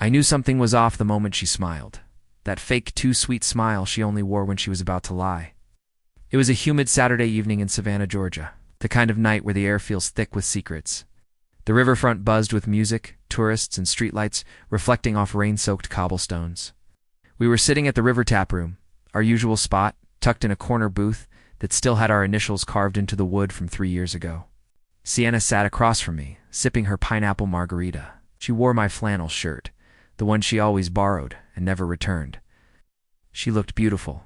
I knew something was off the moment she smiled. That fake too-sweet smile she only wore when she was about to lie. It was a humid Saturday evening in Savannah, Georgia, the kind of night where the air feels thick with secrets. The riverfront buzzed with music, tourists, and streetlights reflecting off rain-soaked cobblestones. We were sitting at the river tap room, our usual spot, tucked in a corner booth that still had our initials carved into the wood from 3 years ago. Sienna sat across from me, sipping her pineapple margarita. She wore my flannel shirt, the one she always borrowed and never returned. She looked beautiful,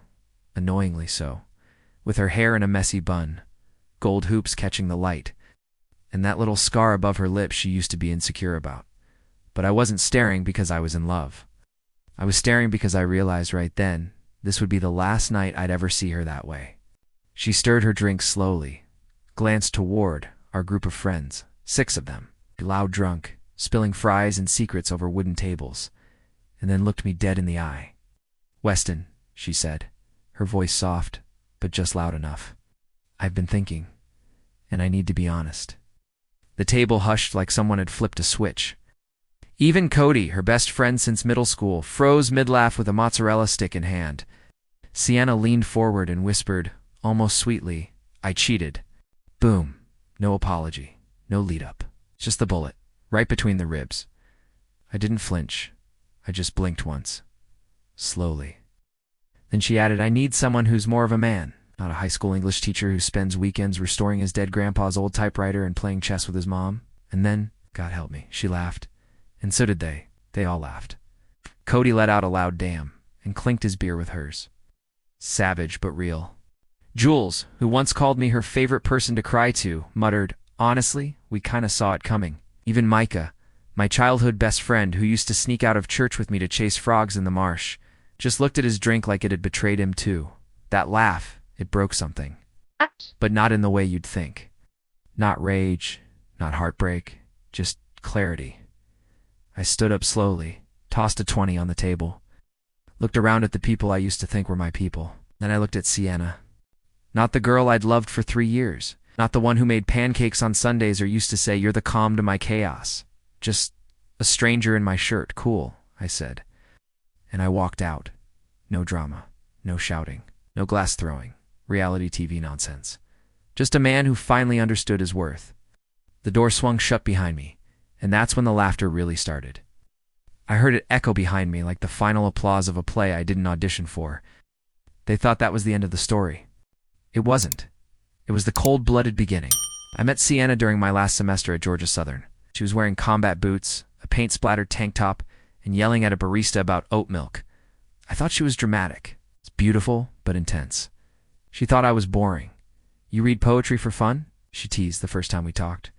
annoyingly so, with her hair in a messy bun, gold hoops catching the light, and that little scar above her lip she used to be insecure about. But I wasn't staring because I was in love. I was staring because I realized right then this would be the last night I'd ever see her that way. She stirred her drink slowly, glanced toward our group of friends, 6 of them, loud drunk, spilling fries and secrets over wooden tables, and then looked me dead in the eye. "Weston," she said, her voice soft, but just loud enough. "I've been thinking, and I need to be honest." The table hushed like someone had flipped a switch. Even Cody, her best friend since middle school, froze mid-laugh with a mozzarella stick in hand. Sienna leaned forward and whispered, almost sweetly, "I cheated." Boom. No apology. No lead-up. Just the bullet, right between the ribs. I didn't flinch. I just blinked once. Slowly. Then she added, "I need someone who's more of a man, not a high school English teacher who spends weekends restoring his dead grandpa's old typewriter and playing chess with his mom." And then, God help me, she laughed. And so did they. They all laughed. Cody let out a loud damn and clinked his beer with hers. Savage but real. Jules, who once called me her favorite person to cry to, muttered, "Honestly, we kinda saw it coming." Even Micah, my childhood best friend who used to sneak out of church with me to chase frogs in the marsh, just looked at his drink like it had betrayed him too. That laugh, it broke something. But not in the way you'd think. Not rage, not heartbreak, just clarity. I stood up slowly, tossed a 20 on the table, looked around at the people I used to think were my people. Then I looked at Sienna. Not the girl I'd loved for 3 years. Not the one who made pancakes on Sundays or used to say, "You're the calm to my chaos." Just a stranger in my shirt. "Cool," I said. And I walked out. No drama. No shouting. No glass throwing. Reality TV nonsense. Just a man who finally understood his worth. The door swung shut behind me, and that's when the laughter really started. I heard it echo behind me like the final applause of a play I didn't audition for. They thought that was the end of the story. It wasn't. It was the cold-blooded beginning. I met Sienna during my last semester at Georgia Southern. She was wearing combat boots, a paint-splattered tank top, and yelling at a barista about oat milk. I thought she was dramatic. It's beautiful, but intense. She thought I was boring. "You read poetry for fun?" she teased the first time we talked.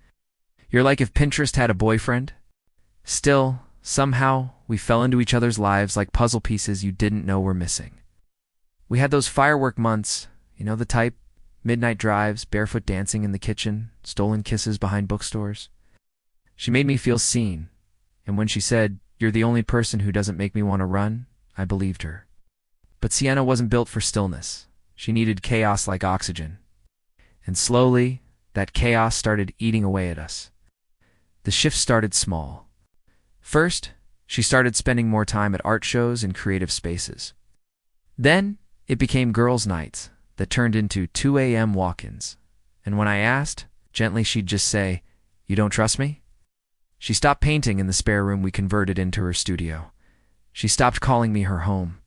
"You're like if Pinterest had a boyfriend?" Still, somehow, we fell into each other's lives like puzzle pieces you didn't know were missing. We had those firework months, you know the type, midnight drives, barefoot dancing in the kitchen, stolen kisses behind bookstores. She made me feel seen, and when she said, "You're the only person who doesn't make me want to run," I believed her. But Sienna wasn't built for stillness. She needed chaos like oxygen. And slowly, that chaos started eating away at us. The shift started small. First, she started spending more time at art shows and creative spaces. Then, it became girls' nights that turned into 2 a.m. walk-ins. And when I asked, gently she'd just say, "You don't trust me?" She stopped painting in the spare room we converted into her studio. She stopped calling me her home.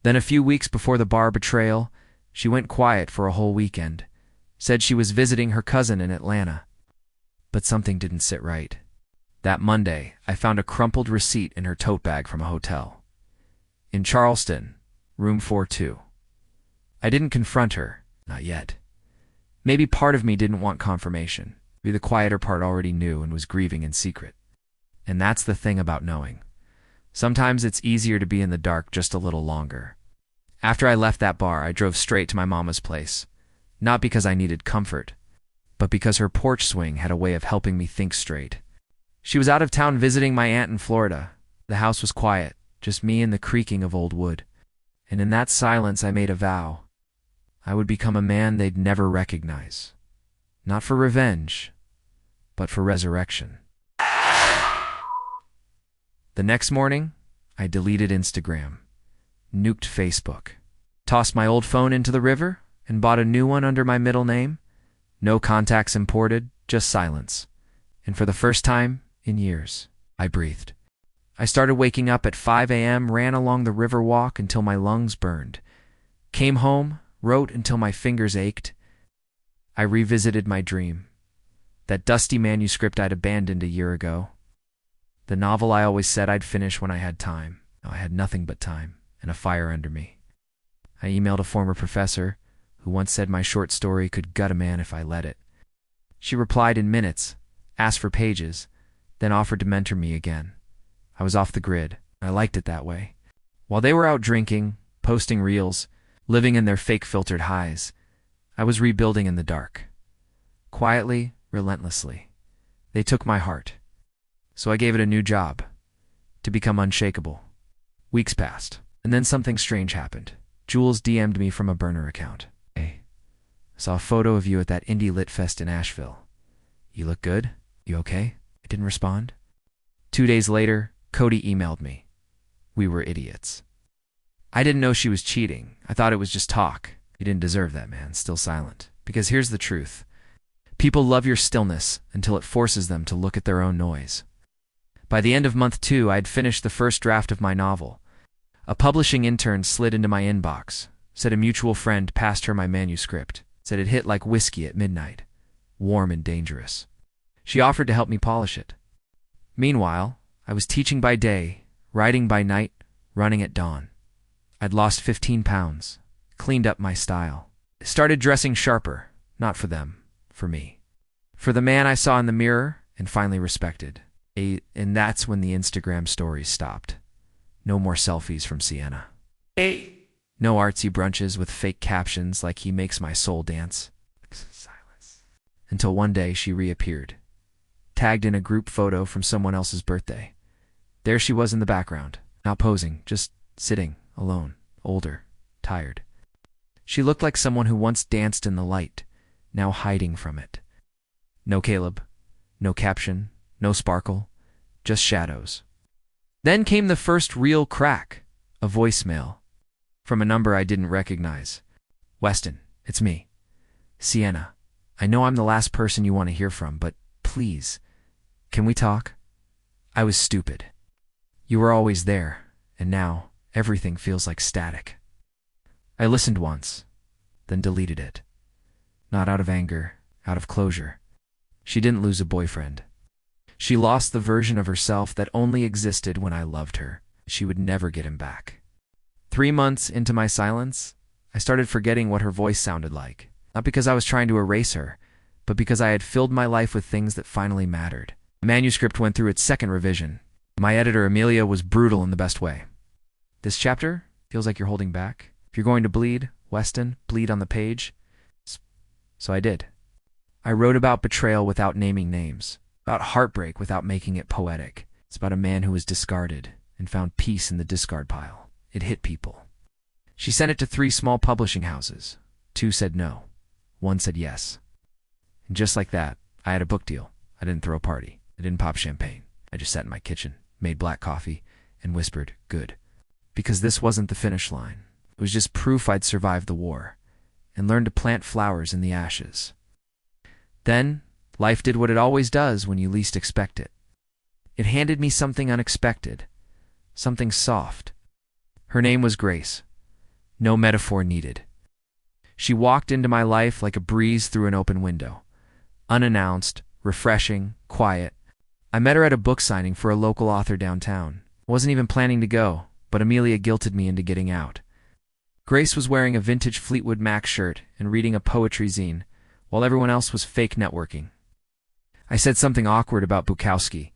Then a few weeks before the bar betrayal, she went quiet for a whole weekend. Said she was visiting her cousin in Atlanta. But something didn't sit right. That Monday, I found a crumpled receipt in her tote bag from a hotel. In Charleston, room 42. I didn't confront her, not yet. Maybe part of me didn't want confirmation. Maybe the quieter part already knew and was grieving in secret. And that's the thing about knowing. Sometimes it's easier to be in the dark just a little longer. After I left that bar, I drove straight to my mama's place. Not because I needed comfort, but because her porch swing had a way of helping me think straight. She was out of town visiting my aunt in Florida. The house was quiet, just me and the creaking of old wood. And in that silence I made a vow. I would become a man they'd never recognize. Not for revenge, but for resurrection. The next morning, I deleted Instagram, nuked Facebook, tossed my old phone into the river, and bought a new one under my middle name. No contacts imported, just silence. And for the first time in years, I breathed. I started waking up at 5 a.m., ran along the river walk until my lungs burned, came home, wrote until my fingers ached. I revisited my dream, that dusty manuscript I'd abandoned a year ago. The novel I always said I'd finish when I had time. Now I had nothing but time and a fire under me. I emailed a former professor who once said my short story could gut a man if I let it. She replied in minutes, asked for pages, then offered to mentor me again. I was off the grid. I liked it that way. While they were out drinking, posting reels, living in their fake-filtered highs, I was rebuilding in the dark. Quietly, relentlessly. They took my heart. So I gave it a new job, to become unshakable. Weeks passed, and then something strange happened. Jules DM'd me from a burner account. Hey, I saw a photo of you at that indie lit fest in Asheville. You look good? You okay? I didn't respond. 2 days later, Cody emailed me. We were idiots. I didn't know she was cheating. I thought it was just talk. You didn't deserve that, man. Still silent. Because here's the truth. People love your stillness until it forces them to look at their own noise. By the end of month 2, I'd finished the first draft of my novel. A publishing intern slid into my inbox, said a mutual friend passed her my manuscript, said it hit like whiskey at midnight, warm and dangerous. She offered to help me polish it. Meanwhile, I was teaching by day, writing by night, running at dawn. I'd lost 15 pounds, cleaned up my style, started dressing sharper, not for them, for me. For the man I saw in the mirror and finally respected. And that's when the Instagram stories stopped. No more selfies from Sienna. No artsy brunches with fake captions like he makes my soul dance. Silence. Until one day she reappeared, tagged in a group photo from someone else's birthday. There she was in the background, not posing, just sitting, alone, older, tired. She looked like someone who once danced in the light, now hiding from it. No Caleb, no caption, no sparkle, just shadows. Then came the first real crack, a voicemail, from a number I didn't recognize. Weston, it's me. Sienna, I know I'm the last person you want to hear from, but please, can we talk? I was stupid. You were always there, and now everything feels like static. I listened once, then deleted it. Not out of anger, out of closure. She didn't lose a boyfriend. She lost the version of herself that only existed when I loved her. She would never get him back. 3 months into my silence, I started forgetting what her voice sounded like. Not because I was trying to erase her, but because I had filled my life with things that finally mattered. The manuscript went through its second revision. My editor, Amelia, was brutal in the best way. This chapter feels like you're holding back. If you're going to bleed, Weston, bleed on the page. So I did. I wrote about betrayal without naming names, about heartbreak without making it poetic. It's about a man who was discarded and found peace in the discard pile. It hit people. She sent it to 3 small publishing houses. 2 said no. 1 said yes. And just like that, I had a book deal. I didn't throw a party. I didn't pop champagne. I just sat in my kitchen, made black coffee, and whispered, good. Because this wasn't the finish line. It was just proof I'd survived the war and learned to plant flowers in the ashes. Then, life did what it always does when you least expect it. It handed me something unexpected, something soft. Her name was Grace. No metaphor needed. She walked into my life like a breeze through an open window. Unannounced, refreshing, quiet. I met her at a book signing for a local author downtown. I wasn't even planning to go, but Amelia guilted me into getting out. Grace was wearing a vintage Fleetwood Mac shirt and reading a poetry zine, while everyone else was fake networking. I said something awkward about Bukowski.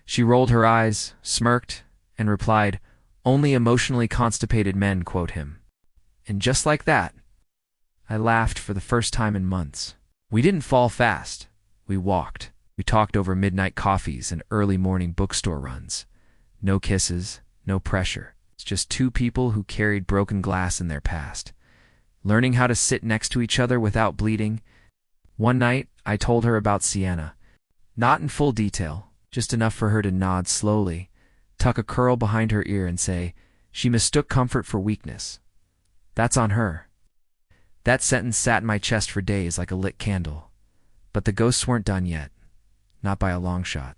She rolled her eyes, smirked, and replied, "Only emotionally constipated men quote him." And just like that, I laughed for the first time in months. We didn't fall fast. We walked. We talked over midnight coffees and early morning bookstore runs. No kisses, no pressure. It's just 2 people who carried broken glass in their past, learning how to sit next to each other without bleeding. One night, I told her about Sienna. Not in full detail, just enough for her to nod slowly, tuck a curl behind her ear and say, "She mistook comfort for weakness. That's on her." That sentence sat in my chest for days like a lit candle. But the ghosts weren't done yet. Not by a long shot.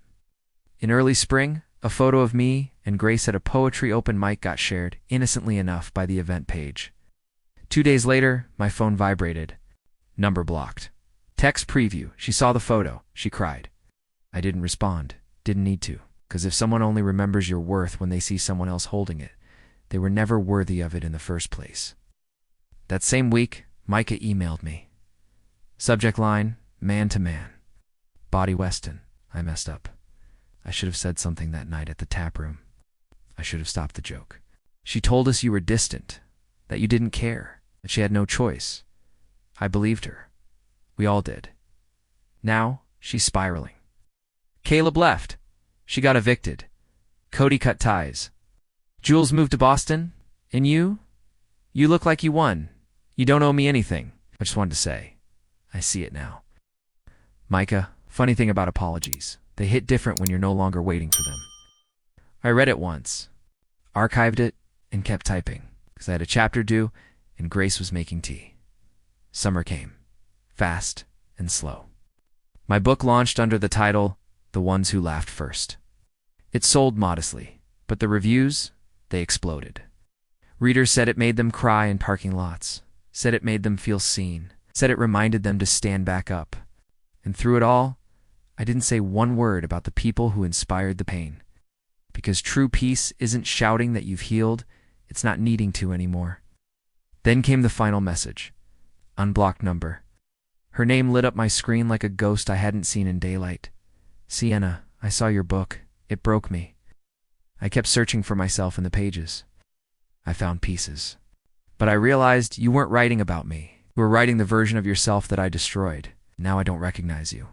In early spring, a photo of me and Grace at a poetry open mic got shared, innocently enough, by the event page. 2 days later, my phone vibrated. Number blocked. Text preview. She saw the photo. She cried. I didn't respond. Didn't need to. Because if someone only remembers your worth when they see someone else holding it, they were never worthy of it in the first place. That same week, Micah emailed me. Subject line, man to man. Body Weston. I messed up. I should have said something that night at the tap room. I should have stopped the joke. She told us you were distant, that you didn't care, that she had no choice. I believed her. We all did. Now, she's spiraling. Caleb left. She got evicted. Cody cut ties. Jules moved to Boston. And you? You look like you won. You don't owe me anything. I just wanted to say. I see it now. Micah, funny thing about apologies. They hit different when you're no longer waiting for them. I read it once, archived it, and kept typing, because I had a chapter due, and Grace was making tea. Summer came, fast and slow. My book launched under the title, The Ones Who Laughed First. It sold modestly, but the reviews, they exploded. Readers said it made them cry in parking lots, said it made them feel seen, said it reminded them to stand back up. And through it all, I didn't say one word about the people who inspired the pain. Because true peace isn't shouting that you've healed, it's not needing to anymore. Then came the final message. Unblocked number. Her name lit up my screen like a ghost I hadn't seen in daylight. Sienna, I saw your book. It broke me. I kept searching for myself in the pages. I found pieces. But I realized you weren't writing about me. You were writing the version of yourself that I destroyed. Now I don't recognize you.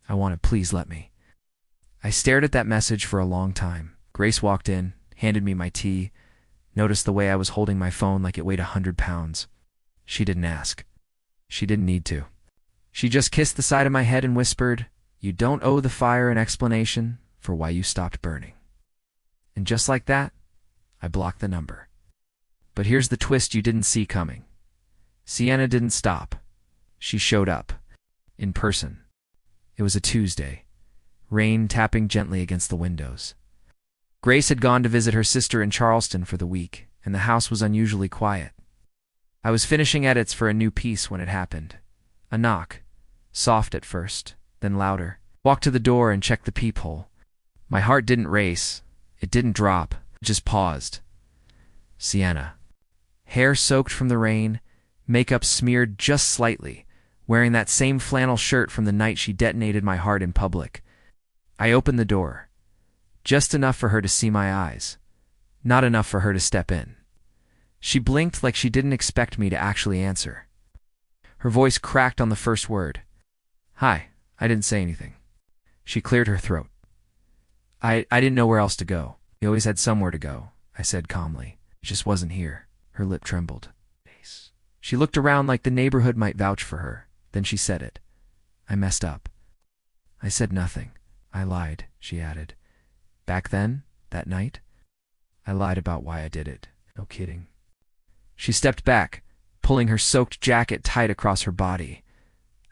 I want to please let me. I stared at that message for a long time. Grace walked in, handed me my tea, noticed the way I was holding my phone like it weighed 100 pounds. She didn't ask. She didn't need to. She just kissed the side of my head and whispered, "You don't owe the fire an explanation for why you stopped burning." And just like that, I blocked the number. But here's the twist you didn't see coming. Sienna didn't stop. She showed up. In person. It was a Tuesday. Rain tapping gently against the windows. Grace had gone to visit her sister in Charleston for the week, and the house was unusually quiet. I was finishing edits for a new piece when it happened. A knock. Soft at first, then louder. Walked to the door and checked the peephole. My heart didn't race. It didn't drop. It just paused. Sienna. Hair soaked from the rain, makeup smeared just slightly, wearing that same flannel shirt from the night she detonated my heart in public. I opened the door. Just enough for her to see my eyes. Not enough for her to step in. She blinked like she didn't expect me to actually answer. Her voice cracked on the first word. "Hi." I didn't say anything. She cleared her throat. I didn't know where else to go. You always had somewhere to go, I said calmly. It just wasn't here. Her lip trembled. She looked around like the neighborhood might vouch for her. Then she said it. I messed up. I said nothing. I lied, she added. Back then, that night, I lied about why I did it. No kidding. She stepped back, pulling her soaked jacket tight across her body.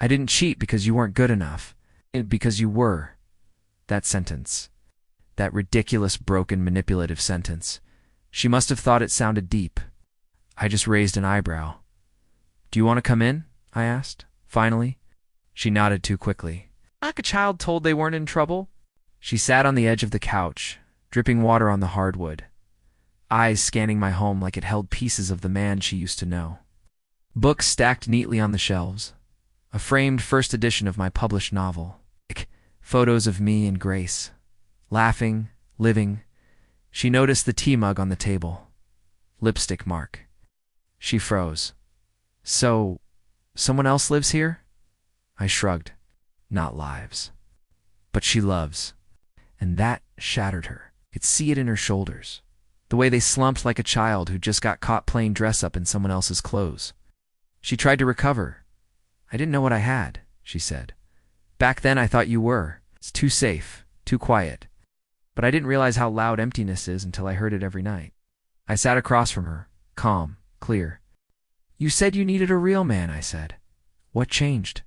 I didn't cheat because you weren't good enough. Because you were. That sentence. That ridiculous, broken, manipulative sentence. She must have thought it sounded deep. I just raised an eyebrow. Do you want to come in? I asked. Finally. She nodded too quickly. Like a child told they weren't in trouble. She sat on the edge of the couch, dripping water on the hardwood, eyes scanning my home like it held pieces of the man she used to know. Books stacked neatly on the shelves. A framed first edition of my published novel. Photos of me and Grace. Laughing, living. She noticed the tea mug on the table. Lipstick mark. She froze. So, someone else lives here? I shrugged. Not lives. But she loves. And that shattered her. I could see it in her shoulders. The way they slumped like a child who just got caught playing dress-up in someone else's clothes. She tried to recover. I didn't know what I had, she said. Back then I thought you were. It's too safe, too quiet. But I didn't realize how loud emptiness is until I heard it every night. I sat across from her, calm, clear. "You said you needed a real man," I said. "What changed?"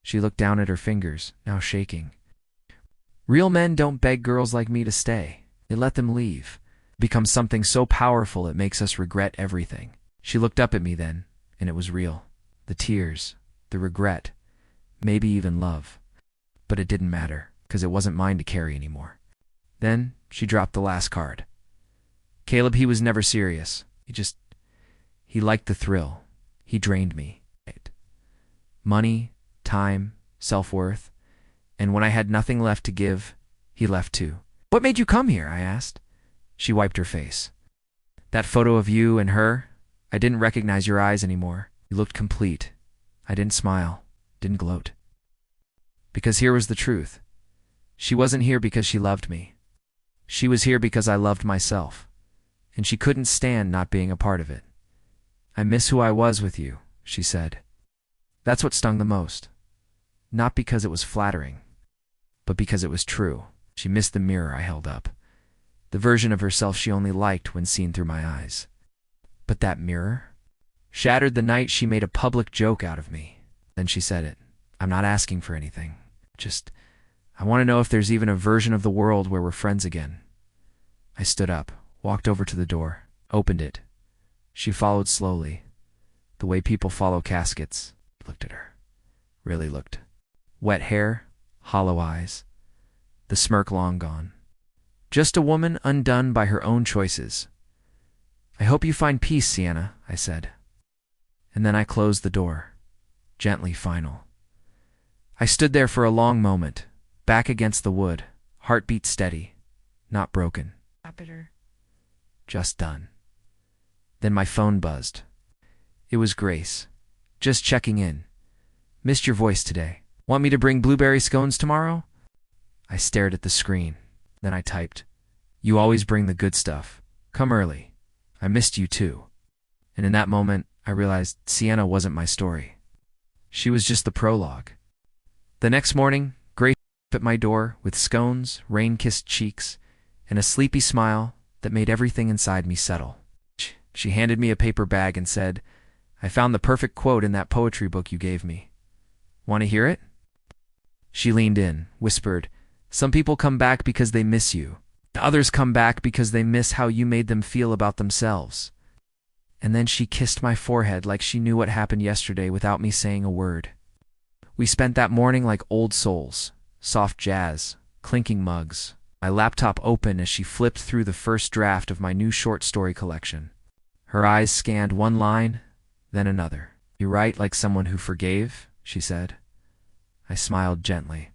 She looked down at her fingers, now shaking. "Real men don't beg girls like me to stay. They let them leave. It becomes something so powerful it makes us regret everything." She looked up at me then, and it was real. The tears, the regret, maybe even love. But it didn't matter, because it wasn't mine to carry anymore. Then she dropped the last card. "Caleb, he was never serious. He liked the thrill. He drained me. Money, time, self-worth. And when I had nothing left to give, he left too." "What made you come here?" I asked. She wiped her face. "That photo of you and her, I didn't recognize your eyes anymore. You looked complete. I didn't smile, didn't gloat. Because here was the truth. She wasn't here because she loved me. She was here because I loved myself. And she couldn't stand not being a part of it. I miss who I was with you," she said. That's what stung the most. Not because it was flattering, but because it was true. She missed the mirror I held up. The version of herself she only liked when seen through my eyes. But that mirror shattered the night she made a public joke out of me. Then she said it. "I'm not asking for anything. I want to know if there's even a version of the world where we're friends again." I stood up, walked over to the door, opened it. She followed slowly, the way people follow caskets. I looked at her. Really looked. Wet hair, hollow eyes, the smirk long gone. Just a woman undone by her own choices. "I hope you find peace, Sienna," I said. And then I closed the door, gently final. I stood there for a long moment, back against the wood, heartbeat steady, not broken. Just done. Then my phone buzzed. It was Grace. "Just checking in. Missed your voice today. Want me to bring blueberry scones tomorrow?" I stared at the screen. Then I typed, "You always bring the good stuff. Come early. I missed you too." And in that moment, I realized Sienna wasn't my story. She was just the prologue. The next morning, Grace at my door with scones, rain-kissed cheeks, and a sleepy smile that made everything inside me settle. She handed me a paper bag and said, "I found the perfect quote in that poetry book you gave me. Want to hear it?" She leaned in, whispered, "Some people come back because they miss you. Others come back because they miss how you made them feel about themselves." And then she kissed my forehead like she knew what happened yesterday without me saying a word. We spent that morning like old souls, soft jazz, clinking mugs, my laptop open as she flipped through the first draft of my new short story collection. Her eyes scanned one line, then another. "You write like someone who forgave," she said. I smiled gently.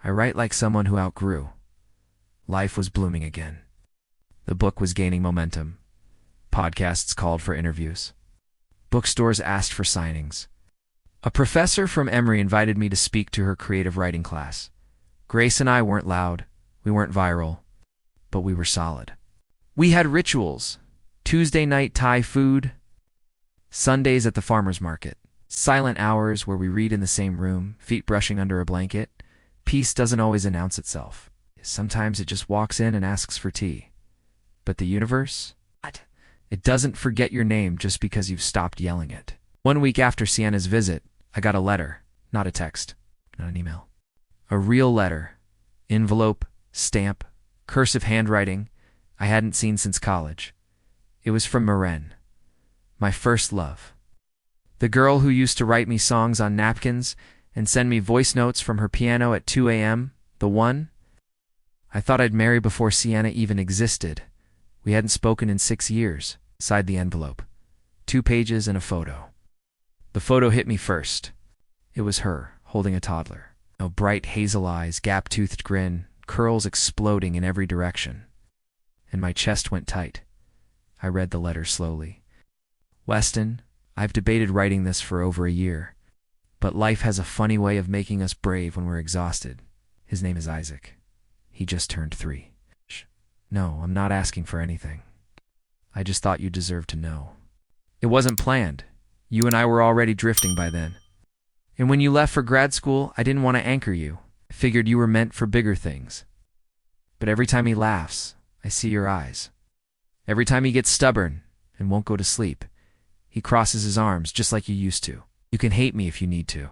"I write like someone who outgrew." Life was blooming again. The book was gaining momentum. Podcasts called for interviews. Bookstores asked for signings. A professor from Emory invited me to speak to her creative writing class. Grace and I weren't loud, we weren't viral, but we were solid. We had rituals. Tuesday night Thai food, Sundays at the farmer's market, silent hours where we read in the same room, feet brushing under a blanket. Peace doesn't always announce itself. Sometimes it just walks in and asks for tea. But the universe? It doesn't forget your name just because you've stopped yelling it. 1 week after Sienna's visit, I got a letter, not a text, not an email. A real letter. Envelope, stamp, cursive handwriting I hadn't seen since college. It was from Maren, my first love. The girl who used to write me songs on napkins and send me voice notes from her piano at 2 a.m., the one I thought I'd marry before Sienna even existed. We hadn't spoken in 6 years. Inside the envelope, 2 pages and a photo. The photo hit me first. It was her, holding a toddler. No bright hazel eyes, gap-toothed grin, curls exploding in every direction. And my chest went tight. I read the letter slowly. "Weston, I've debated writing this for over a year, but life has a funny way of making us brave when we're exhausted. His name is Isaac. He just turned 3. No, I'm not asking for anything. I just thought you deserved to know. It wasn't planned. You and I were already drifting by then. And when you left for grad school, I didn't want to anchor you. I figured you were meant for bigger things. But every time he laughs, I see your eyes. Every time he gets stubborn and won't go to sleep, he crosses his arms just like you used to. You can hate me if you need to,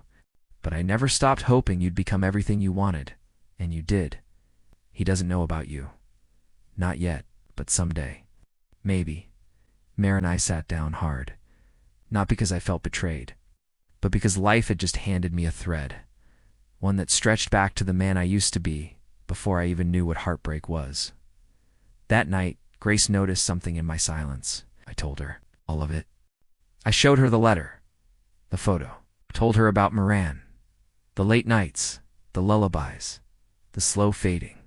but I never stopped hoping you'd become everything you wanted, and you did. He doesn't know about you. Not yet, but someday. Maybe. Mare and I sat down hard. Not because I felt betrayed, but because life had just handed me a thread. One that stretched back to the man I used to be before I even knew what heartbreak was. That night, Grace noticed something in my silence. I told her. All of it. I showed her the letter, the photo. Told her about Moran. The late nights, the lullabies, the slow fading.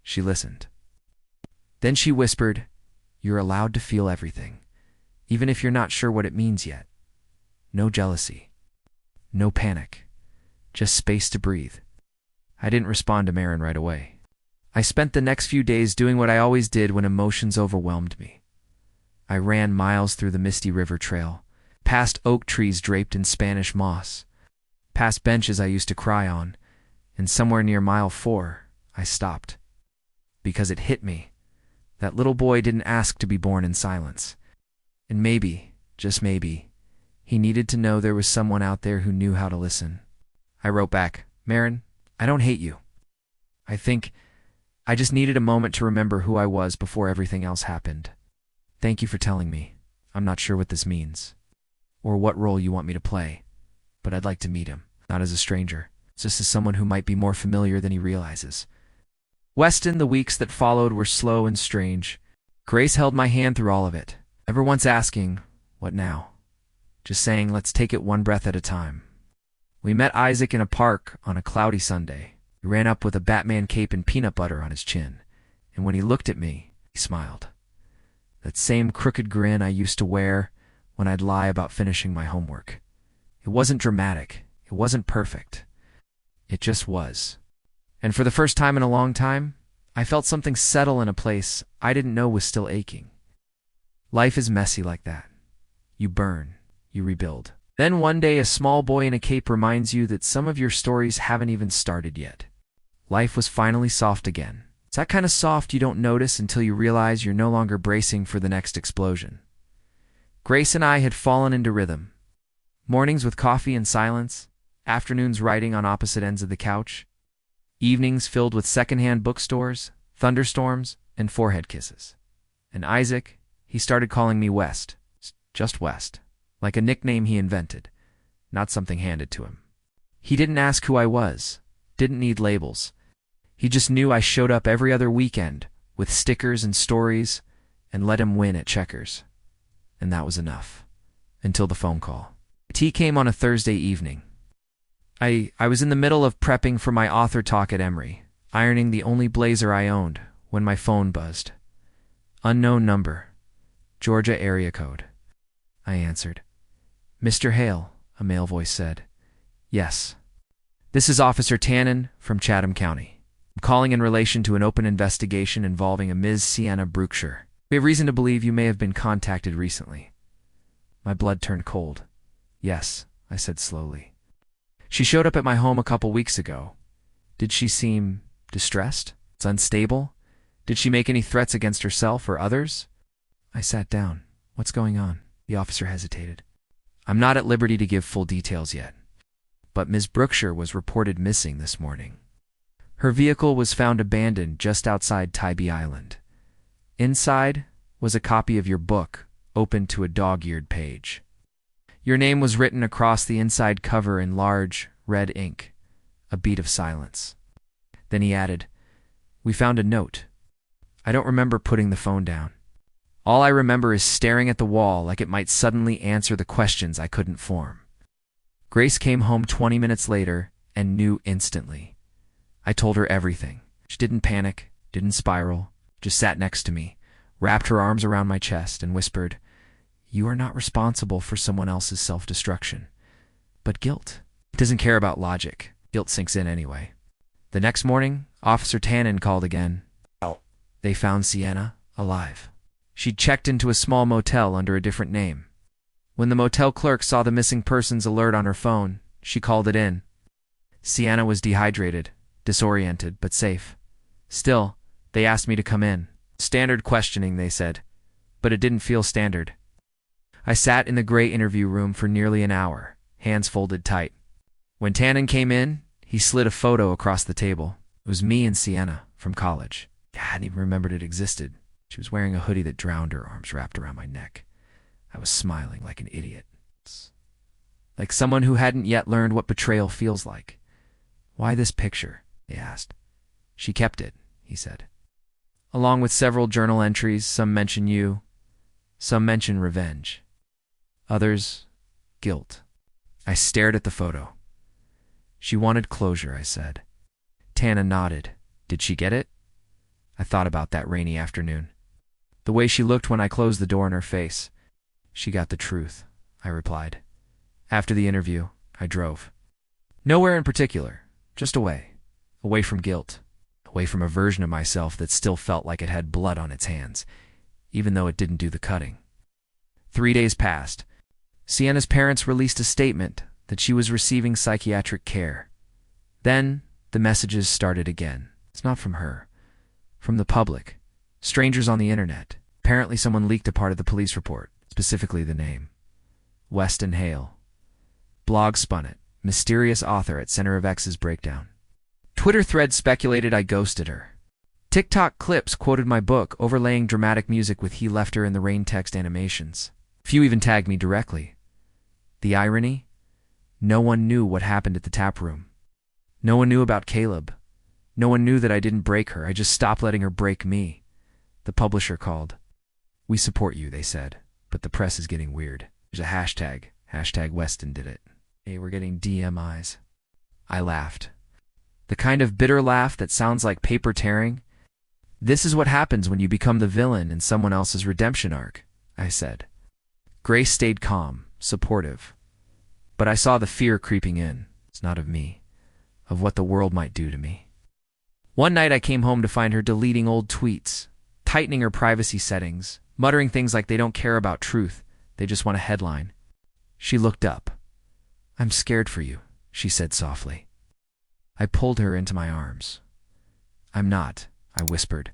She listened. Then she whispered, "You're allowed to feel everything, even if you're not sure what it means yet. No jealousy. No panic. Just space to breathe." I didn't respond to Marin right away. I spent the next few days doing what I always did when emotions overwhelmed me. I ran miles through the misty river trail, past oak trees draped in Spanish moss, past benches I used to cry on, and somewhere near mile 4, I stopped. Because it hit me. That little boy didn't ask to be born in silence. And maybe, just maybe, he needed to know there was someone out there who knew how to listen. I wrote back, "Marin, I don't hate you. I think I just needed a moment to remember who I was before everything else happened. Thank you for telling me. I'm not sure what this means, or what role you want me to play, but I'd like to meet him, not as a stranger, just as someone who might be more familiar than he realizes." Weston, the weeks that followed were slow and strange. Grace held my hand through all of it, never once asking, "What now?" Just saying, "Let's take it one breath at a time." We met Isaac in a park on a cloudy Sunday. He ran up with a Batman cape and peanut butter on his chin, and when he looked at me, he smiled. That same crooked grin I used to wear when I'd lie about finishing my homework. It wasn't dramatic. It wasn't perfect. It just was. And for the first time in a long time, I felt something settle in a place I didn't know was still aching. Life is messy like that. You burn, you rebuild. Then one day a small boy in a cape reminds you that some of your stories haven't even started yet. Life was finally soft again. It's that kind of soft you don't notice until you realize you're no longer bracing for the next explosion. Grace and I had fallen into rhythm. Mornings with coffee and silence, afternoons writing on opposite ends of the couch, evenings filled with secondhand bookstores, thunderstorms, and forehead kisses. And Isaac, he started calling me West, just West, like a nickname he invented, not something handed to him. He didn't ask who I was, didn't need labels. He just knew I showed up every other weekend with stickers and stories and let him win at checkers. And that was enough. Until the phone call. Tea came on a Thursday evening. I was in the middle of prepping for my author talk at Emory, ironing the only blazer I owned, when my phone buzzed. Unknown number. Georgia area code. I answered. "Mr. Hale," a male voice said. "Yes. This is Officer Tannen from Chatham County. I'm calling in relation to an open investigation involving a Ms. Sienna Brookshire. We have reason to believe you may have been contacted recently." My blood turned cold. "Yes," I said slowly. "She showed up at my home a couple weeks ago. Did she seem distressed? It's unstable? Did she make any threats against herself or others?" I sat down. "What's going on?" The officer hesitated. "I'm not at liberty to give full details yet, but Ms. Brookshire was reported missing this morning. Her vehicle was found abandoned just outside Tybee Island. Inside was a copy of your book, open to a dog-eared page. Your name was written across the inside cover in large, red ink. A beat of silence. Then he added, "We found a note." I don't remember putting the phone down. All I remember is staring at the wall like it might suddenly answer the questions I couldn't form. Grace came home 20 minutes later and knew instantly. I told her everything. She didn't panic, didn't spiral, just sat next to me, wrapped her arms around my chest, and whispered, "You are not responsible for someone else's self-destruction. But guilt doesn't care about logic. Guilt sinks in anyway." The next morning, Officer Tannen called again. They found Sienna alive. She'd checked into a small motel under a different name. When the motel clerk saw the missing persons alert on her phone, she called it in. Sienna was dehydrated, disoriented, but safe. Still, They asked me to come in. Standard questioning, they said. But it didn't feel standard. I sat in the gray interview room for nearly an hour, hands folded tight. When Tannen came in, he slid a photo across the table. It was me and Sienna from college. I hadn't even remembered it existed. She was wearing a hoodie that drowned, her arms wrapped around my neck. I was smiling like an idiot. Like someone who hadn't yet learned what betrayal feels like. Why this picture? They asked. She kept it, he said. Along with several journal entries, some mention you, some mention revenge. Others, guilt. I stared at the photo. She wanted closure, I said. Tana nodded. Did she get it? I thought about that rainy afternoon. The way she looked when I closed the door in her face. She got the truth, I replied. After the interview, I drove. Nowhere in particular, just away. Away from guilt. Away from a version of myself that still felt like it had blood on its hands, even though it didn't do the cutting. 3 days passed. Sienna's parents released a statement that she was receiving psychiatric care. Then, the messages started again. It's not from her. From the public. Strangers on the internet. Apparently someone leaked a part of the police report, specifically the name. Weston Hale. Blog spun it. Mysterious author at center of X's breakdown. Twitter threads speculated I ghosted her. TikTok clips quoted my book, overlaying dramatic music with "He left her in the rain" text animations. Few even tagged me directly. The irony? No one knew what happened at the tap room. No one knew about Caleb. No one knew that I didn't break her. I just stopped letting her break me. The publisher called. We support you, they said, but the press is getting weird. There's a hashtag. Hashtag Weston did it. Hey, we're getting DMIs. I laughed. The kind of bitter laugh that sounds like paper tearing. This is what happens when you become the villain in someone else's redemption arc, I said. Grace stayed calm, supportive. But I saw the fear creeping in. It's not of me, of what the world might do to me. One night I came home to find her deleting old tweets, tightening her privacy settings, muttering things like they don't care about truth, they just want a headline. She looked up. I'm scared for you, she said softly. I pulled her into my arms. I'm not, I whispered.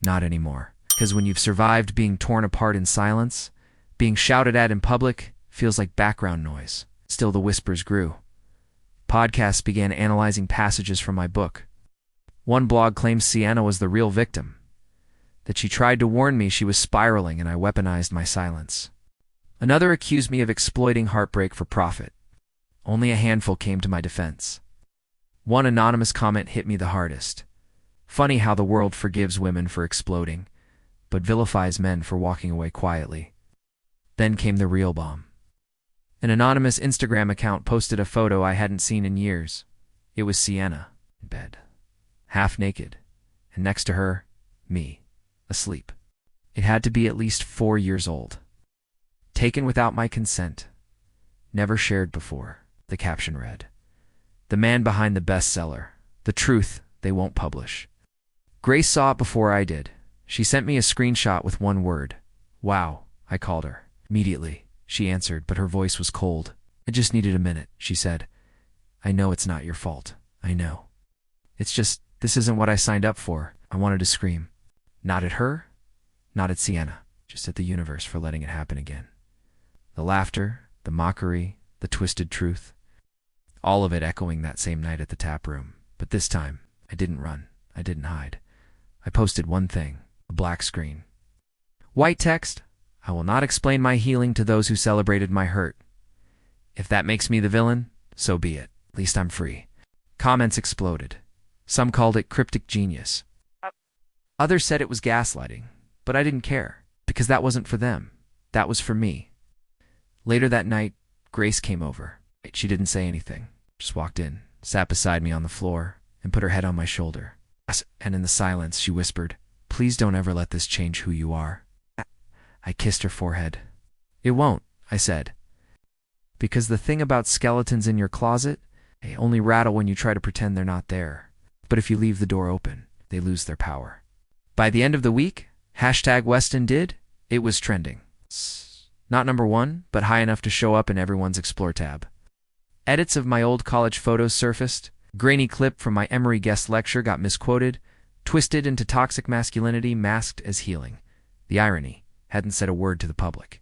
Not anymore. Because when you've survived being torn apart in silence, being shouted at in public feels like background noise. Still the whispers grew. Podcasts began analyzing passages from my book. One blog claimed Sienna was the real victim, that she tried to warn me she was spiraling and I weaponized my silence. Another accused me of exploiting heartbreak for profit. Only a handful came to my defense. One anonymous comment hit me the hardest. Funny how the world forgives women for exploding, but vilifies men for walking away quietly. Then came the real bomb. An anonymous Instagram account posted a photo I hadn't seen in years. It was Sienna, in bed, half naked, and next to her, me, asleep. It had to be at least 4 years old. Taken without my consent. Never shared before, the caption read. The man behind the bestseller. The truth they won't publish. Grace saw it before I did. She sent me a screenshot with one word. Wow, I called her. Immediately, she answered, but her voice was cold. I just needed a minute, she said. I know it's not your fault. I know. It's just, this isn't what I signed up for. I wanted to scream. Not at her, not at Sienna, just at the universe for letting it happen again. The laughter, the mockery, the twisted truth. All of it echoing that same night at the tap room. But this time, I didn't run. I didn't hide. I posted one thing, a black screen. White text, I will not explain my healing to those who celebrated my hurt. If that makes me the villain, so be it. At least I'm free. Comments exploded. Some called it cryptic genius. Others said it was gaslighting, but I didn't care, because that wasn't for them. That was for me. Later that night, Grace came over. She didn't say anything, just walked in, sat beside me on the floor, and put her head on my shoulder. And in the silence, she whispered, "Please don't ever let this change who you are." I kissed her forehead. "It won't," I said. "Because the thing about skeletons in your closet, they only rattle when you try to pretend they're not there. But if you leave the door open, they lose their power." By the end of the week, hashtag Weston did, it was trending. Not #1, but high enough to show up in everyone's Explore tab. Edits of my old college photos surfaced. Grainy clip from my Emory guest lecture got misquoted. twisted into toxic masculinity masked as healing. The irony, hadn't said a word to the public.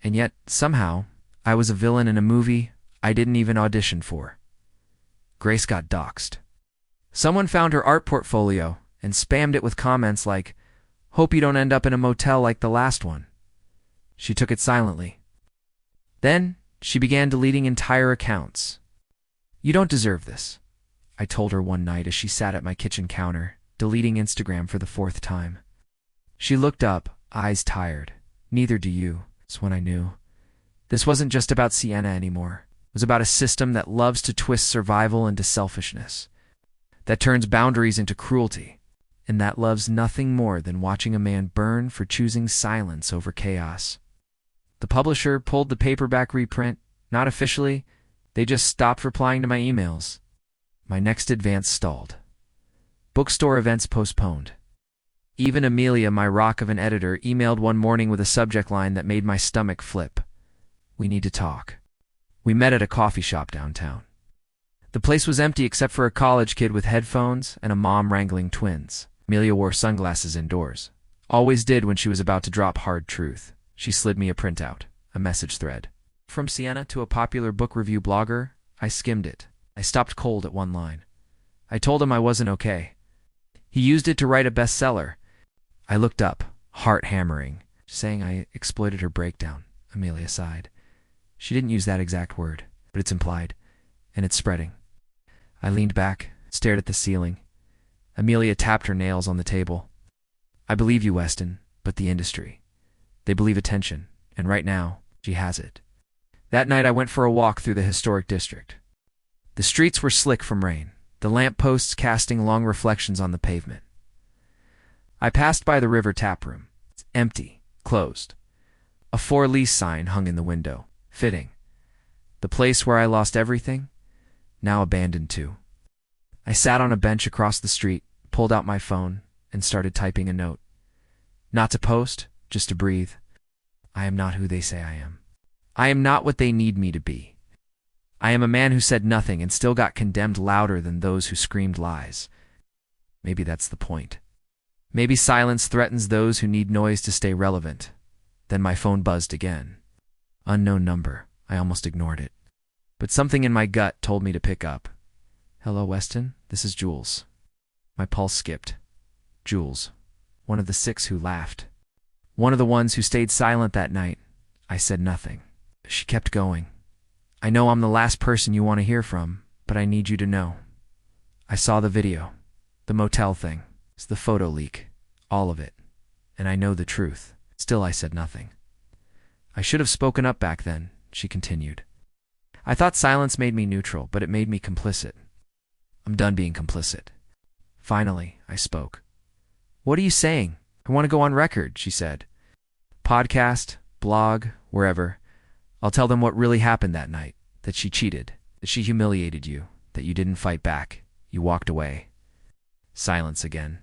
And yet, somehow, I was a villain in a movie I didn't even audition for. Grace got doxxed. Someone found her art portfolio and spammed it with comments like, "Hope you don't end up in a motel like the last one." She took it silently. Then, she began deleting entire accounts. "You don't deserve this," I told her one night as she sat at my kitchen counter, deleting Instagram for the 4th time. She looked up, eyes tired. "Neither do you." That's when I knew. This wasn't just about Sienna anymore. It was about a system that loves to twist survival into selfishness, that turns boundaries into cruelty, and that loves nothing more than watching a man burn for choosing silence over chaos. The publisher pulled the paperback reprint, not officially. They just stopped replying to my emails. My next advance stalled. Bookstore events postponed. Even Amelia, my rock of an editor, emailed one morning with a subject line that made my stomach flip. "We need to talk." We met at a coffee shop downtown. The place was empty except for a college kid with headphones and a mom wrangling twins. Amelia wore sunglasses indoors. Always did when she was about to drop hard truth. She slid me a printout, a message thread. From Sienna to a popular book review blogger, I skimmed it. I stopped cold at one line. I told him I wasn't okay. He used it to write a bestseller. I looked up, heart hammering, saying I exploited her breakdown. Amelia sighed. She didn't use that exact word, but it's implied, and it's spreading. I leaned back, stared at the ceiling. Amelia tapped her nails on the table. "I believe you, Weston, but the industry. They believe attention, and right now, she has it." That night I went for a walk through the historic district. The streets were slick from rain, the lampposts casting long reflections on the pavement. I passed by the river tap room. It's empty, closed. A for lease sign hung in the window. Fitting. The place where I lost everything, now abandoned too. I sat on a bench across the street, pulled out my phone, and started typing a note. Not to post, just to breathe. I am not who they say I am. I am not what they need me to be. I am a man who said nothing and still got condemned louder than those who screamed lies. Maybe that's the point. Maybe silence threatens those who need noise to stay relevant. Then my phone buzzed again. Unknown number. I almost ignored it. But something in my gut told me to pick up. "Hello, Weston. This is Jules." My pulse skipped. Jules. One of the 6 who laughed. One of the ones who stayed silent that night. I said nothing. She kept going. "I know I'm the last person you want to hear from, but I need you to know. I saw the video. The motel thing. It's the photo leak. All of it. And I know the truth." Still I said nothing. "I should have spoken up back then," she continued. I thought silence made me neutral, but it made me complicit. I'm done being complicit. Finally, I spoke. "What are you saying? I want to go on record," she said. "Podcast, blog, wherever. I'll tell them what really happened that night, that she cheated, that she humiliated you, that you didn't fight back, you walked away." Silence again.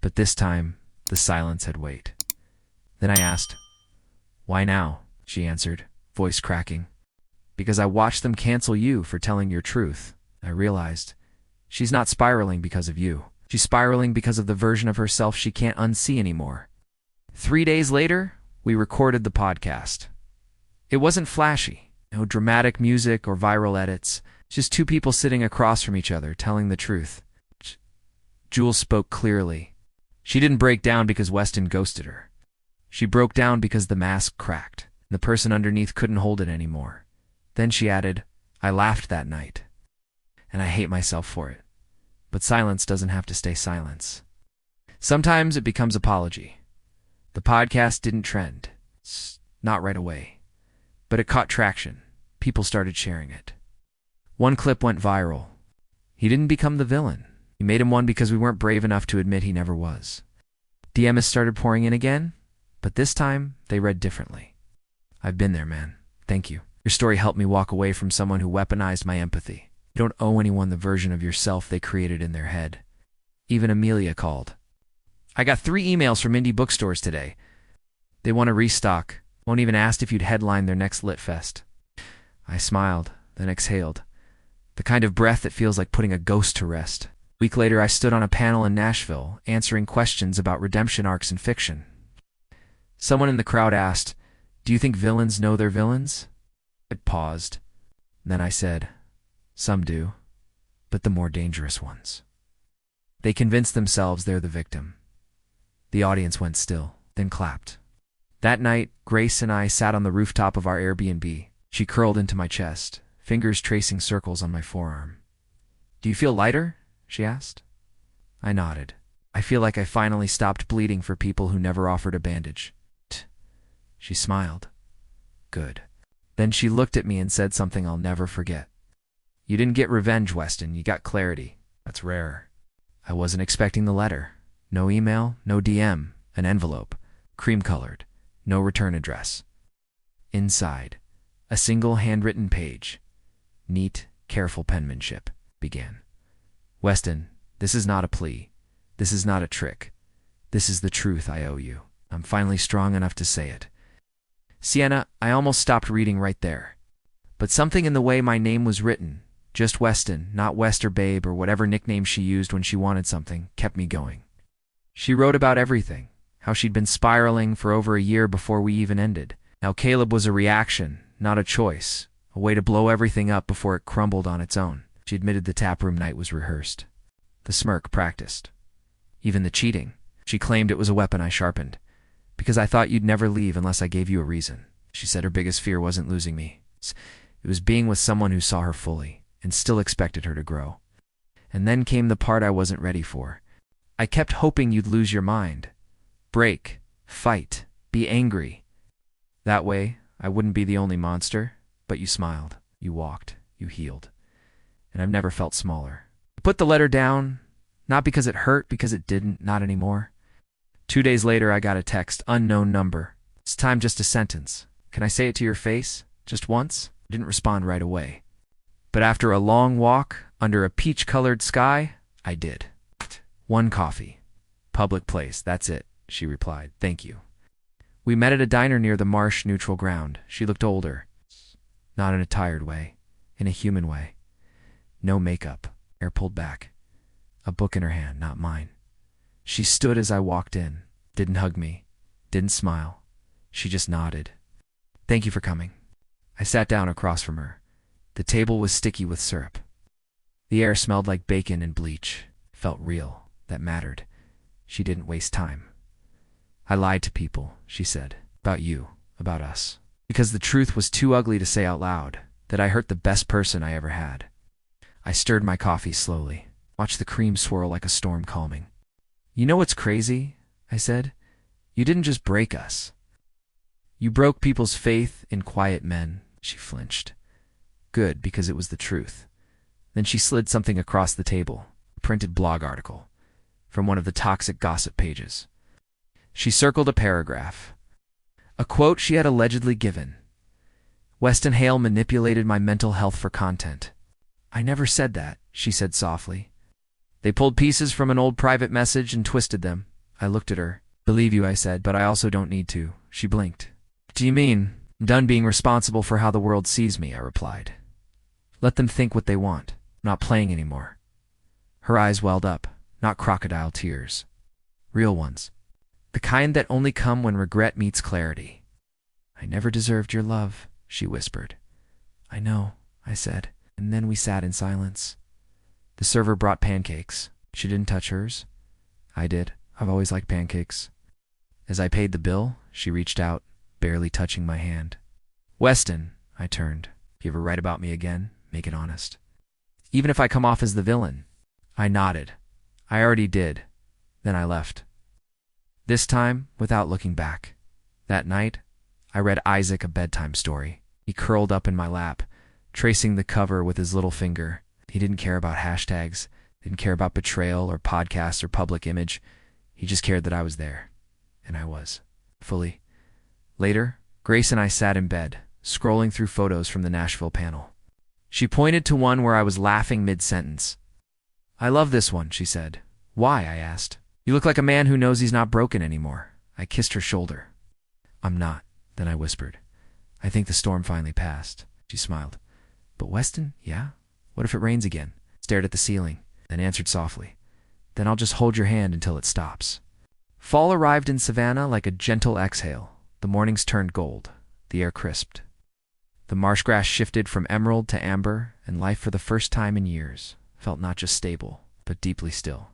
But this time, the silence had weight. Then I asked, "Why now?" She answered, voice cracking. "Because I watched them cancel you for telling your truth." I realized, she's not spiraling because of you. She's spiraling because of the version of herself she can't unsee anymore. 3 days later, we recorded the podcast. It wasn't flashy, no dramatic music or viral edits, just 2 people sitting across from each other telling the truth. Jules spoke clearly. She didn't break down because Weston ghosted her. She broke down because the mask cracked, and the person underneath couldn't hold it anymore. Then she added, "I laughed that night, and I hate myself for it. But silence doesn't have to stay silence. Sometimes it becomes apology." The podcast didn't trend. Not right away. But it caught traction. People started sharing it. One clip went viral. He didn't become the villain. We made him one because we weren't brave enough to admit he never was. DMs started pouring in again, but this time they read differently. "I've been there, man. Thank you. Your story helped me walk away from someone who weaponized my empathy. You don't owe anyone the version of yourself they created in their head." Even Amelia called. "I got 3 emails from indie bookstores today. They want to restock. Won't even ask if you'd headline their next Lit Fest." I smiled, then exhaled. The kind of breath that feels like putting a ghost to rest. Week later, I stood on a panel in Nashville, answering questions about redemption arcs in fiction. Someone in the crowd asked, "Do you think villains know they're villains?" I paused. Then I said, "Some do, but the more dangerous ones. They convince themselves they're the victim." The audience went still, then clapped. That night, Grace and I sat on the rooftop of our Airbnb. She curled into my chest, fingers tracing circles on my forearm. "Do you feel lighter?" she asked. I nodded. "I feel like I finally stopped bleeding for people who never offered a bandage." She smiled. "Good." Then she looked at me and said something I'll never forget. "You didn't get revenge, Weston. You got clarity. That's rare." I wasn't expecting the letter. No email, no DM, an envelope, cream-colored, no return address. Inside, a single handwritten page. Neat, careful penmanship began. "Weston, this is not a plea. This is not a trick. This is the truth I owe you. I'm finally strong enough to say it." Sienna, I almost stopped reading right there. But something in the way my name was written, just Weston, not West or Babe or whatever nickname she used when she wanted something, kept me going. She wrote about everything, how she'd been spiraling for over a year before we even ended, how Caleb was a reaction, not a choice, a way to blow everything up before it crumbled on its own. She admitted the taproom night was rehearsed. The smirk practiced. Even the cheating. She claimed it was a weapon I sharpened. "Because I thought you'd never leave unless I gave you a reason." She said her biggest fear wasn't losing me. It was being with someone who saw her fully and still expected her to grow. And then came the part I wasn't ready for. "I kept hoping you'd lose your mind. Break, fight, be angry. That way, I wouldn't be the only monster, but you smiled, you walked, you healed. And I've never felt smaller." I put the letter down, not because it hurt, because it didn't, not anymore. 2 days later, I got a text, unknown number. "It's time, just a sentence. Can I say it to your face? Just once?" I didn't respond right away. But after a long walk, under a peach-colored sky, I did. "One coffee. Public place, that's it," she replied. "Thank you." We met at a diner near the marsh neutral ground. She looked older. Not in a tired way, in a human way. No makeup, hair pulled back. A book in her hand, not mine. She stood as I walked in, didn't hug me, didn't smile. She just nodded. "Thank you for coming." I sat down across from her. The table was sticky with syrup. The air smelled like bacon and bleach. It felt real. That mattered. She didn't waste time. "I lied to people," she said. "About you, about us. Because the truth was too ugly to say out loud, that I hurt the best person I ever had." I stirred my coffee slowly, watched the cream swirl like a storm calming. "You know what's crazy?" I said. "You didn't just break us. You broke people's faith in quiet men." She flinched. Good, because it was the truth. Then she slid something across the table, a printed blog article, from one of the toxic gossip pages. She circled a paragraph. A quote she had allegedly given. "Weston Hale manipulated my mental health for content." "I never said that," she said softly. "They pulled pieces from an old private message and twisted them." I looked at her. "Believe you," I said, "but I also don't need to." She blinked. "Do you mean I'm done being responsible for how the world sees me?" I replied. "Let them think what they want. I'm not playing anymore." Her eyes welled up, not crocodile tears. Real ones. The kind that only come when regret meets clarity. "I never deserved your love," she whispered. "I know," I said, and then we sat in silence. The server brought pancakes. She didn't touch hers. I did. I've always liked pancakes. As I paid the bill, she reached out, barely touching my hand. "Weston," I turned. "If you ever write about me again, make it honest. Even if I come off as the villain." I nodded. "I already did." Then I left. This time, without looking back. That night, I read Isaac a bedtime story. He curled up in my lap, tracing the cover with his little finger. He didn't care about hashtags, didn't care about betrayal or podcasts or public image. He just cared that I was there. And I was. Fully. Later, Grace and I sat in bed, scrolling through photos from the Nashville panel. She pointed to one where I was laughing mid-sentence. "I love this one," she said. "Why?" I asked. "You look like a man who knows he's not broken anymore." I kissed her shoulder. "I'm not," then I whispered. "I think the storm finally passed." She smiled. "But Weston, yeah? What if it rains again?" Stared at the ceiling. then answered softly, "Then I'll just hold your hand until it stops." Fall arrived in Savannah like a gentle exhale. The mornings turned gold, the air crisped. The marsh grass shifted from emerald to amber, and life for the first time in years felt not just stable, but deeply still.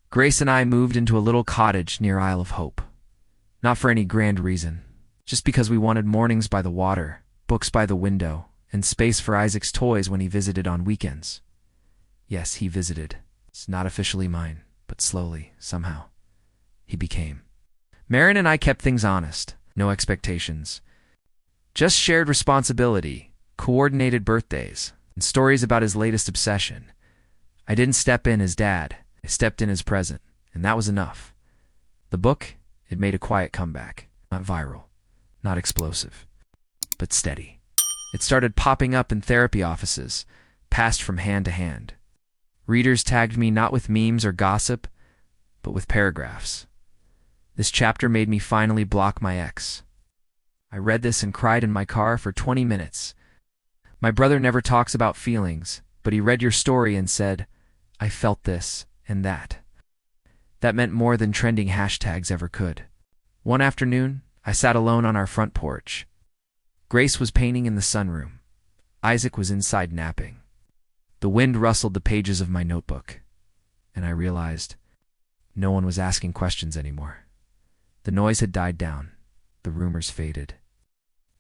Grace and I moved into a little cottage near Isle of Hope. Not for any grand reason, just because we wanted mornings by the water, books by the window, and space for Isaac's toys when he visited on weekends. Yes, he visited. It's not officially mine, but slowly, somehow, he became. Marin and I kept things honest, no expectations. Just shared responsibility, coordinated birthdays, and stories about his latest obsession. I didn't step in as dad, I stepped in as present, and that was enough. The book, it made a quiet comeback, not viral, not explosive, but steady. It started popping up in therapy offices, passed from hand to hand. Readers tagged me not with memes or gossip, but with paragraphs. This chapter made me finally block my ex. I read this and cried in my car for 20 minutes. My brother never talks about feelings, but he read your story and said, "I felt this and that." That meant more than trending hashtags ever could. One afternoon, I sat alone on our front porch. Grace was painting in the sunroom. Isaac was inside napping. The wind rustled the pages of my notebook, and I realized no one was asking questions anymore. The noise had died down. The rumors faded.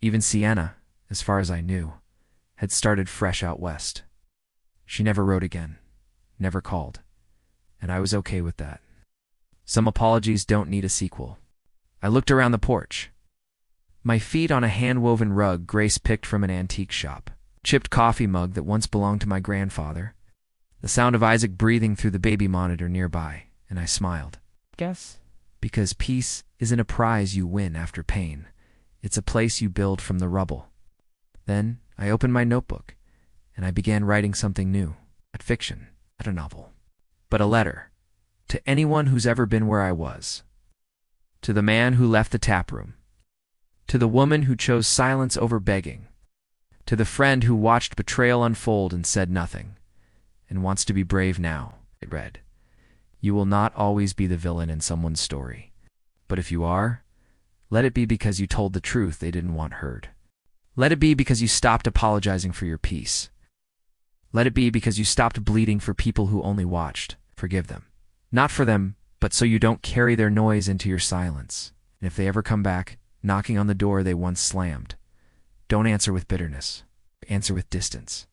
Even Sienna, as far as I knew, had started fresh out west. She never wrote again, never called, and I was okay with that. Some apologies don't need a sequel. I looked around the porch. My feet on a hand-woven rug Grace picked from an antique shop. Chipped coffee mug that once belonged to my grandfather. The sound of Isaac breathing through the baby monitor nearby, and I smiled. Guess? Because peace isn't a prize you win after pain. It's a place you build from the rubble. Then I opened my notebook, and I began writing something new. Not fiction, not a novel, but a letter. To anyone who's ever been where I was. To the man who left the tap room. To the woman who chose silence over begging. To the friend who watched betrayal unfold and said nothing, and wants to be brave now, it read. You will not always be the villain in someone's story. But if you are, let it be because you told the truth they didn't want heard. Let it be because you stopped apologizing for your peace. Let it be because you stopped bleeding for people who only watched. Forgive them. Not for them, but so you don't carry their noise into your silence. And if they ever come back, knocking on the door they once slammed, don't answer with bitterness. Answer with distance.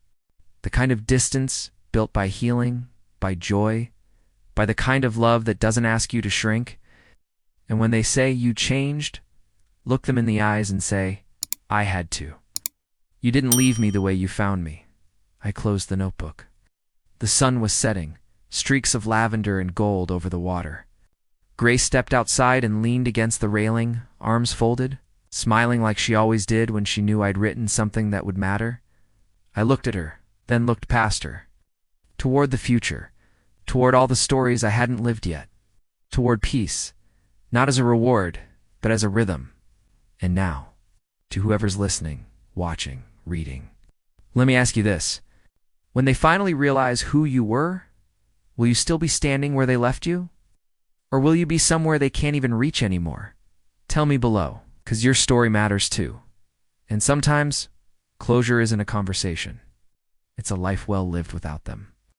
The kind of distance built by healing, by joy, by the kind of love that doesn't ask you to shrink. And when they say you changed, look them in the eyes and say, I had to. You didn't leave me the way you found me. I closed the notebook. The sun was setting, streaks of lavender and gold over the water. Grace stepped outside and leaned against the railing, arms folded, smiling like she always did when she knew I'd written something that would matter. I looked at her, then looked past her. Toward the future, toward all the stories I hadn't lived yet. Toward peace, not as a reward, but as a rhythm. And now, to whoever's listening, watching, reading, let me ask you this. When they finally realize who you were, will you still be standing where they left you? Or will you be somewhere they can't even reach anymore? Tell me below, 'cause your story matters too. And sometimes, closure isn't a conversation. It's a life well lived without them.